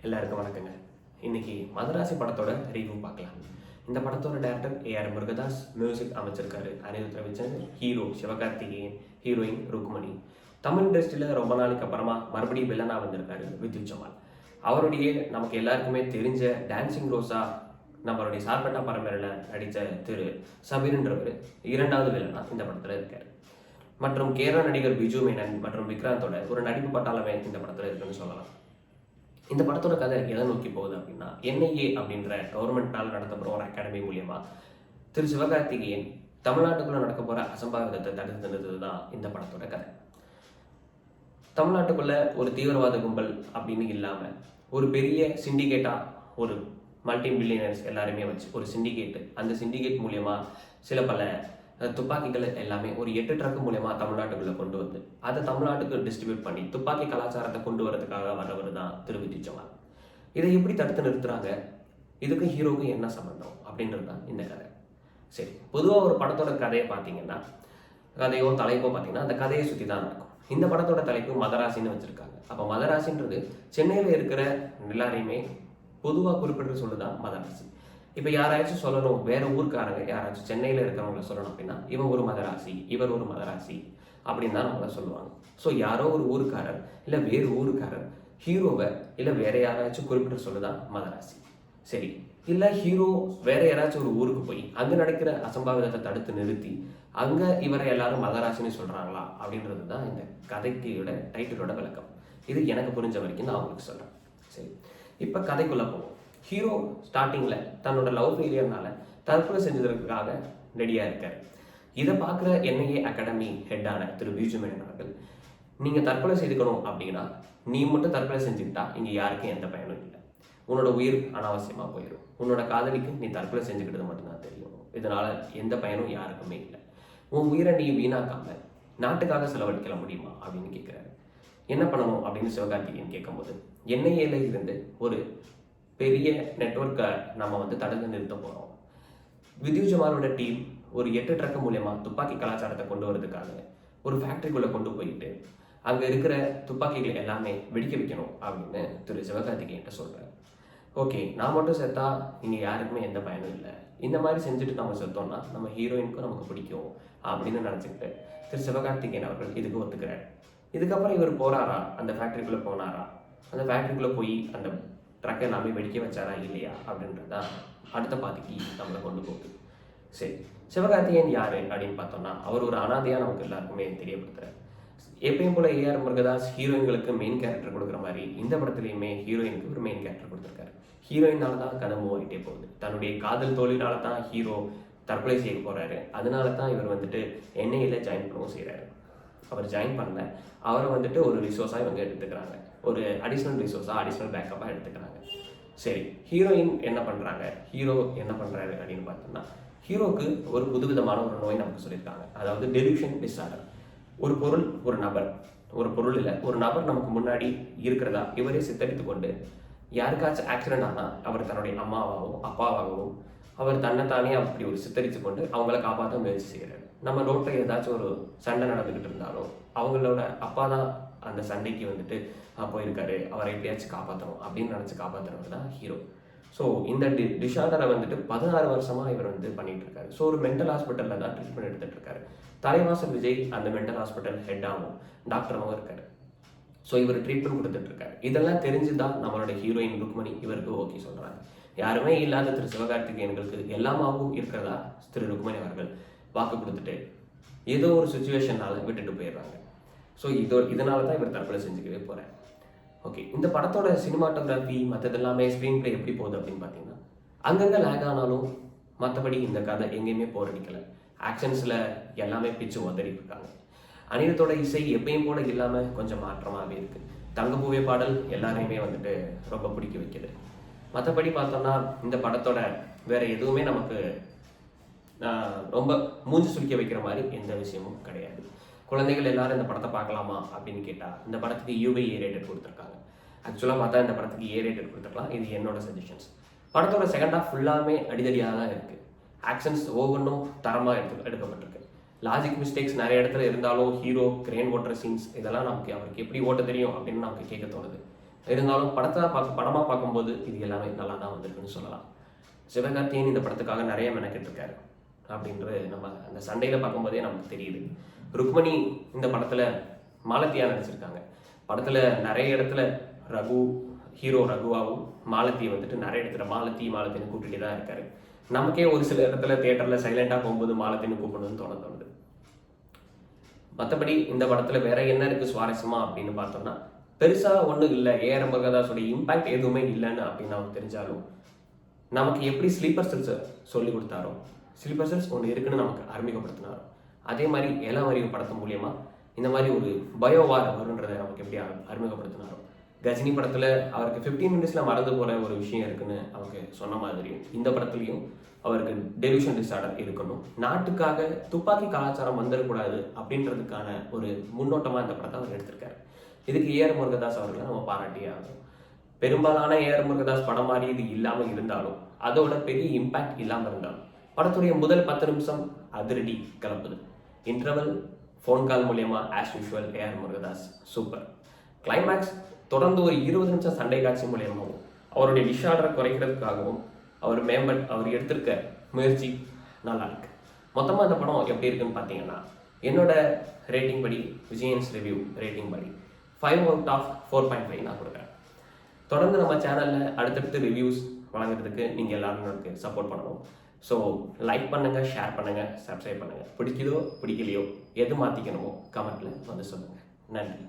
எல்லாருக்கும் வணக்கங்க. இன்னைக்கு மதராசி படத்தோட ரிவ்யூ பார்க்கலாம். இந்த படத்தோட டைரக்டர் ஏஆர் முருகதாஸ், மியூசிக் அமைச்சிருக்காரு அனிருத் ரவிச்சந்திரன், ஹீரோ சிவகார்த்திகேயன், ஹீரோயின் ருக்மணி. தமிழ் இண்டஸ்ட்ரியில் ரொம்ப நாளைக்கு அப்புறமா மறுபடியும் வில்லனா வந்திருக்காரு வித்யுத் ஜமால். அவருடைய நமக்கு எல்லாருக்குமே தெரிஞ்ச டான்சிங் ரோஸா நம்மளுடைய சார்பட்டா பரம்பரையில் நடித்த திரு சபீர்ன்றவர் இரண்டாவது வில்லனா இந்த படத்தில் இருக்காரு. மற்றும் கேரள நடிகர் பிஜு மேனன் மற்றும் விக்ராந்தோட ஒரு நடிப்பு பட்டாளமே இந்த படத்தில் இருக்குன்னு சொல்லலாம். இந்த படத்தோட கதை எதை நோக்கி போகுது அப்படின்னா, என்ஐஏ அப்படின்ற கவர்மெண்ட்டால் நடத்தப்படுற ஒரு அகாடமி மூலியமா திரு சிவகார்த்திகேயன் தமிழ்நாட்டுக்குள்ள நடக்க போற அசம்பாவிதத்தை தடுத்து நிறுத்தது தான் இந்த படத்தோட கதை. தமிழ்நாட்டுக்குள்ள ஒரு தீவிரவாத கும்பல் அப்படின்னு இல்லாம ஒரு பெரிய சிண்டிகேட்டா ஒரு மல்டி பில்லியனர்ஸ் எல்லாருமே வச்சு ஒரு சிண்டிகேட், அந்த சிண்டிகேட் மூலியமா சில பல துப்பாக்கிகள் எல்லாமே ஒரு 8 ட்ரக் மூலயமா தமிழ்நாட்டுக்குள்ள கொண்டு வந்து அதை தமிழ்நாட்டுக்கு டிஸ்ட்ரிபியூட் பண்ணி துப்பாக்கி கலாச்சாரத்தை கொண்டு வரதுக்காக வர்றவர் தான் திரு வித்யுத் ஜமால். இதை எப்படி தடுத்து நிறுத்துறாங்க, இதுக்கு ஹீரோவுக்கு என்ன சம்பந்தம் அப்படின்றது தான் இந்த கதை. சரி, பொதுவாக ஒரு படத்தோட கதையை பார்த்தீங்கன்னா, கதையோ தலைப்போ பார்த்தீங்கன்னா அந்த கதையை சுற்றி தான் நடக்கும். இந்த படத்தோட தலைப்பு மதராசின்னு வச்சிருக்காங்க. அப்போ மதராசின்றது சென்னையில் இருக்கிற எல்லாரையுமே பொதுவாக குறிப்பிட்டு சொல்லுதான் மதராசி. இப்போ யாராச்சும் சொல்லணும், வேற ஊருக்காரங்க யாராச்சும் சென்னையில் இருக்கிறவங்கள சொல்லணும் அப்படின்னா, இவன் ஒரு மதராசி, இவர் ஒரு மதராசி அப்படின்னு தான் நம்மள சொல்லுவாங்க. ஸோ யாரோ ஒரு ஊருக்காரர் இல்லை வேறு ஊருக்காரர் ஹீரோவை இல்லை வேற யாராச்சும் குறிப்பிட்டு சொல்லுதான் மதராசி. சரி, இல்லை ஹீரோ வேற யாராச்சும் ஒரு ஊருக்கு போய் அங்கே நடக்கிற அசம்பாவிதத்தை தடுத்து நிறுத்தி அங்கே இவரை எல்லாரும் மதராசின்னு சொல்கிறாங்களா அப்படின்றது தான் இந்த கதைக்கியோட டைட்டிலோட விளக்கம். இது எனக்கு புரிஞ்ச வரைக்கும் நான் உங்களுக்கு சொல்கிறேன். சரி, இப்போ கதைக்குள்ளே போவோம். ஹீரோ ஸ்டார்டிங்கில் தன்னோட லவ் ஃபெயிலியர்னால தற்கொலை செஞ்சதற்காக ரெடியாக இருக்கார். இதை பார்க்குற என்ஐஏ அகாடமி ஹெட்டான திரு பிஜு மேனன் அவர்கள், நீங்கள் தற்கொலை செய்துக்கணும் அப்படின்னா நீ மட்டும் தற்கொலை செஞ்சுக்கிட்டா இங்கே யாருக்கும் எந்த பயனும் இல்லை, உன்னோட உயிர் அனாவசியமாக போயிடும், உன்னோட காதலிக்கு நீ தற்கொலை செஞ்சுக்கிட்டது மட்டும்தான் தெரியும், இதனால எந்த பயனும் யாருக்குமே இல்லை, உன் உயிரை நீ வீணாக்காம நாட்டுக்காக செலவழிக்கல முடியுமா அப்படின்னு கேட்குறாரு. என்ன பண்ணணும் அப்படின்னு சிவகார்த்திகேயன் கேட்கும்போது, என்ஐஏல இருந்து ஒரு பெரிய நெட்வொர்க்கை நம்ம தடுத்து நிறுத்த போகிறோம். வித்யுத் ஜமாலோட டீம் ஒரு 8 ட்ரக் மூலயமா துப்பாக்கி கலாச்சாரத்தை கொண்டு வரதுக்காக ஒரு ஃபேக்ட்ரிக்குள்ளே கொண்டு போயிட்டு அங்கே இருக்கிற துப்பாக்கிகள் எல்லாமே வெடிக்க வைக்கணும் அப்படின்னு திரு சிவகார்த்திகேயன்ட்ட சொல்கிறார். ஓகே, நான் மட்டும் செத்தா இங்கே யாருக்குமே எந்த பயனும் இல்லை, இந்த மாதிரி செஞ்சுட்டு நம்ம செத்தோம்னா நம்ம ஹீரோயினுக்கும் நமக்கு பிடிக்கும் அப்படின்னு நினச்சிக்கிட்டு திரு சிவகார்த்திகேயன் அவர்கள் இதுக்கு ஒத்துக்கிறார். இதுக்கப்புறம் இவர் போகிறாரா, அந்த ஃபேக்ட்ரிக்குள்ளே போனாரா, அந்த ஃபேக்ட்ரிக்குள்ளே போய் அந்த ட்ரக் எல்லாமே வெடிக்க வச்சாரா இல்லையா அப்படின்றது தான் அடுத்த பாதிக்கு நம்மளை கொண்டு போகுது. சரி, சிவகார்த்திகேயன் யார் அப்படின்னு பார்த்தோம்னா, அவர் ஒரு அனாதையாக நமக்கு எல்லாருக்குமே தெரியப்படுத்துறாரு. எப்பயும் போல ஏஆர் முருகதாஸ் ஹீரோயின்களுக்கு மெயின் கேரக்டர் கொடுக்குற மாதிரி இந்த படத்துலையுமே ஹீரோயினுக்கு ஒரு மெயின் கேரக்டர் கொடுத்துருக்காரு. ஹீரோயினால தான் கதை மூவ் ஆகிட்டே போகுது. தன்னுடைய காதல் தோல்வினால தான் ஹீரோ தற்கொலை செய்ய போகிறாரு. அதனால தான் இவர் என்ஐஏல ஜாயின் பண்ணவும் செய்கிறாரு. அவர் ஜாயின் பண்ணல, அவரை ஒரு ரிசோர்ஸாக இவங்க எடுத்துக்கிறாங்க, ஒரு அடிஷ்னல் ரிசோர்ஸாக அடிஷ்னல் பேக்கப்பாக எடுத்துக்கிறாங்க. சரி, ஹீரோயின் என்ன பண்ணுறாங்க, ஹீரோ என்ன பண்ணுறாரு அப்படின்னு பார்த்தோம்னா, ஹீரோக்கு ஒரு புதுவிதமான ஒரு நோய் நமக்கு சொல்லியிருக்காங்க. அதாவது டெலியூஷன் டிஸார்டர். ஒரு பொருள், ஒரு நபர், ஒரு பொருள் இல்லை, ஒரு நபர் நமக்கு முன்னாடி இருக்கிறதா இவரே சித்தரித்து கொண்டு யாருக்காச்சும் ஆக்சிடென்ட் ஆனால் அவர் தன்னுடைய அம்மாவாகவும் அப்பாவாகவும் அவர் தன்னைத்தானே அப்படி ஒரு சித்தரித்து கொண்டு அவங்கள காப்பாற்ற முயற்சி செய்கிறாரு. நம்ம ரோட்டில் ஏதாச்சும் ஒரு சண்டை நடந்துக்கிட்டு இருந்தாலும் அவங்களோட அப்பா தான் அந்த சண்டைக்கு போயிருக்காரு, அவரை எப்படியாச்சும் காப்பாற்றணும் அப்படின்னு நினச்சி காப்பாற்றுறவர் தான் ஹீரோ. ஸோ இந்த டிஷார்டரை 16 வருஷமாக இவர் பண்ணிட்டு இருக்காரு. ஸோ ஒரு மென்டல் ஹாஸ்பிட்டலில் தான் ட்ரீட்மெண்ட் எடுத்துகிட்டு இருக்காரு. தலைவாசல் விஜய் அந்த மென்டல் ஹாஸ்பிட்டல் ஹெட்டாகவும் டாக்டராகவும் இருக்காரு. ஸோ இவர் ட்ரீட்மெண்ட் கொடுத்துட்டு இருக்காரு. இதெல்லாம் தெரிஞ்சு தான் நம்மளோட ஹீரோயின் ருக்மணி இவருக்கு ஓகே சொல்கிறாங்க. யாருமே இல்லாத திரு சிவகார்த்திகேயன்களுக்கு எல்லாமாவும் இருக்கிறதா திரு ருக்மணி அவர்கள் வாக்கு கொடுத்துட்டு ஏதோ ஒரு சுச்சுவேஷனால விட்டுட்டு போயிடுறாங்க. ஸோ இதனால தான் இவர் தற்கொலை செஞ்சுக்கவே போகிறார். ஓகே, இந்த படத்தோட சினிமாட்டோகிராஃபி மற்றது எல்லாமே ஸ்க்ரீன் பிளே எப்படி போகுது அப்படின்னு பார்த்தீங்கன்னா, அங்கங்கே லேக் ஆனாலும் மற்றபடி இந்த கதை எங்கேயுமே போர் அடிக்கலை. ஆக்ஷன்ஸில் எல்லாமே பிச்சு உதறிட்டு இருக்காங்க. அனிருத்தோட இசை எப்பயும் போல இல்லாமல் கொஞ்சம் மாற்றமாகவே இருக்குது. தங்கப்பூவே பாடல் எல்லாரையுமே ரொம்ப பிடிக்க வைக்குது. மற்றபடி பார்த்தோம்னா இந்த படத்தோட வேற எதுவுமே நமக்கு ரொம்ப மூஞ்சி சுளிக்க வைக்கிற மாதிரி எந்த விஷயமும் கிடையாது. குழந்தைகள் எல்லாரும் இந்த படத்தை பார்க்கலாமா அப்படின்னு கேட்டால் இந்த படத்துக்கு யூஏ ரேட்டட் கொடுத்துருக்காங்க. ஆக்சுவலாக பார்த்தா இந்த படத்துக்கு ரேட்டட் கொடுத்துருக்கலாம். இது என்னோட சஜஷன்ஸ். படத்தோட செகண்ட் ஹாஃப் ஃபுல்லாமே அடிதடியாக தான் இருக்குது. ஆக்ஷன்ஸ் ஒவ்வொன்றும் தரமாக எடுக்கப்பட்டிருக்கு. லாஜிக் மிஸ்டேக்ஸ் நிறைய இடத்துல இருந்தாலும் ஹீரோ கிரேன் ஓட்டுற சீன்ஸ் இதெல்லாம் அவருக்கு எப்படி ஓட்ட தெரியும் அப்படின்னு நமக்கு கேட்க தோணுது. இருந்தாலும் படமாக பார்க்கும்போது இது எல்லாமே நல்லா தான் வந்திருக்குன்னு சொல்லலாம். சிவகார்த்திகேயன் இந்த படத்துக்காக நிறைய மெனக்கெட்டிருக்காரு அப்படின்றது நம்ம அந்த சண்டையில் பார்க்கும்போதே நமக்கு தெரியுது. ருக்மணி இந்த படத்தில் மாலத்தியா நடிச்சிருக்காங்க. படத்தில் நிறைய இடத்துல ஹீரோ ரகுவாவும் மாலத்தியை வந்துட்டு நிறைய இடத்துல மாலத்தின்னு கூப்பிட்டுட்டே தான் இருக்காரு. நமக்கே ஒரு சில இடத்துல தியேட்டரில் சைலண்டாக போகும்போது மாலத்தின்னு கூப்பிடணும்னு தோணுது. மற்றபடி இந்த படத்தில் வேற என்ன இருக்குது சுவாரஸ்யமா அப்படின்னு பார்த்தோம்னா, பெருசாக ஒன்றும் இல்லை. ஏஆர் முருகதாஸோட இம்பாக்ட் எதுவுமே இல்லைன்னு அப்படின்னு நமக்கு தெரிஞ்சாலும், நமக்கு எப்படி ஸ்லீப்பர் செல்ஸை சொல்லி கொடுத்தாரோ, ஸ்லீப்பர் செல்ஸ் ஒன்று இருக்குன்னு நமக்கு அறிமுகப்படுத்தினாரோ, அதே மாதிரி ஏழாம் அறிவு படத்து மூலியமா இந்த மாதிரி ஒரு பயோவார் வருன்றதை நமக்கு எப்படி அறிமுகப்படுத்தினாரோ, கஜினி படத்தில் அவருக்கு 15 மினிட்ஸில் மறந்து போகிற ஒரு விஷயம் இருக்குன்னு அவங்க சொன்ன மாதிரியும் இந்த படத்துலையும் அவருக்கு டெலியூஷன் டிஸார்டர் இருக்கணும், நாட்டுக்காக துப்பாக்கி கலாச்சாரம் வந்துடக்கூடாது அப்படின்றதுக்கான ஒரு முன்னோட்டமாக இந்த படத்தை அவர் எடுத்திருக்காரு. இதுக்கு ஏஆர் முருகதாஸ் அவர்களை நம்ம பாராட்டியே ஆகும். பெரும்பாலான ஏஆர் முருகதாஸ் படம் மாதிரி இது இல்லாமல் இருந்தாலும், அதோட பெரிய இம்பாக்ட் இல்லாமல் இருந்தாலும், படத்துடைய முதல் 10 நிமிஷம் அதிரடி கிளம்புது. இன்டர்வல் ஃபோன் கால் மூலியமா as usual AR Murugadoss super. Climax தொடர்ந்து ஒரு 20 நிமிஷம் சண்டை காட்சி மூலியமாகவும் அவருடைய டிஸார்டரை குறைக்கிறதுக்காகவும் அவர் எடுத்திருக்க முயற்சி நல்லா இருக்கு. மொத்தமாக இந்த படம் எப்படி இருக்குன்னு பார்த்தீங்கன்னா, என்னோட ரேட்டிங் படி, விஜயன்ஸ் ரிவ்யூ ரேட்டிங் படி 5/4.5 நான் கொடுக்குறேன். தொடர்ந்து நம்ம சேனலில் அடுத்தடுத்து ரிவ்யூஸ் வழங்குறதுக்கு நீங்கள் எல்லாரும் எனக்கு சப்போர்ட் பண்ணணும். ஸோ லைக் பண்ணுங்கள், ஷேர் பண்ணுங்கள், சப்ஸ்கிரைப் பண்ணுங்கள். பிடிக்குதோ பிடிக்கலையோ எது மாற்றிக்கணுமோ கமெண்ட்டில் வந்து சொல்லுங்கள். நன்றி.